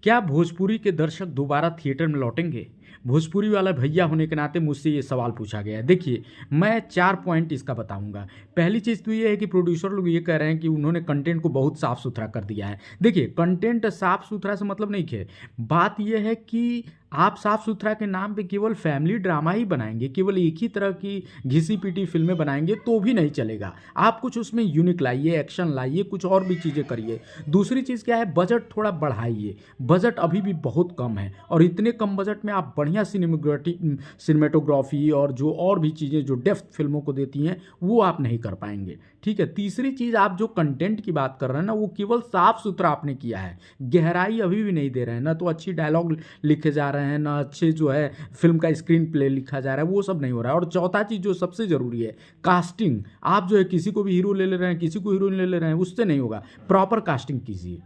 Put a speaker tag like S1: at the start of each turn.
S1: क्या भोजपुरी के दर्शक दोबारा थिएटर में लौटेंगे? भोजपुरी वाला भैया होने के नाते मुझसे ये सवाल पूछा गया है। देखिए, मैं 4 पॉइंट इसका बताऊँगा। पहली चीज़ तो ये है कि प्रोड्यूसर लोग ये कह रहे हैं कि उन्होंने कंटेंट को बहुत साफ-सुथरा कर दिया है। देखिए, कंटेंट साफ-सुथरा से मतलब नहीं है। बात ये है कि आप साफ-सुथरा के नाम पे केवल फैमिली ड्रामा ही बनाएँगे, केवल एक ही तरह की घिसी-पिटी फ़िल्में बनाएँगे तो भी नहीं चलेगा। आप कुछ उसमें यूनिक लाइए, एक्शन लाइए, कुछ और भी चीज़ें करिए। दूसरी चीज़ क्या है, बजट थोड़ा बढ़ाइए। बजट अभी भी बहुत कम है और इतने कम बजट में आप बढ़िया सिनेमेटोग्राफी और जो और भी चीज़ें जो डेप्थ फिल्मों को देती हैं वो आप नहीं कर पाएंगे। ठीक है। तीसरी चीज़, आप जो कंटेंट की बात कर रहे हैं ना, वो केवल साफ सुथरा आपने किया है, गहराई अभी भी नहीं दे रहे हैं। ना तो अच्छी डायलॉग लिखे जा रहे हैं, ना अच्छे जो है फिल्म का स्क्रीन प्ले लिखा जा रहा है, वो सब नहीं हो रहा है। और चौथा चीज़ जो सबसे ज़रूरी है, कास्टिंग। आप जो है किसी को भी हीरो ले ले रहे हैं, किसी को हीरोइन ले ले रहे हैं, उससे नहीं होगा। प्रॉपर कास्टिंग कीजिए।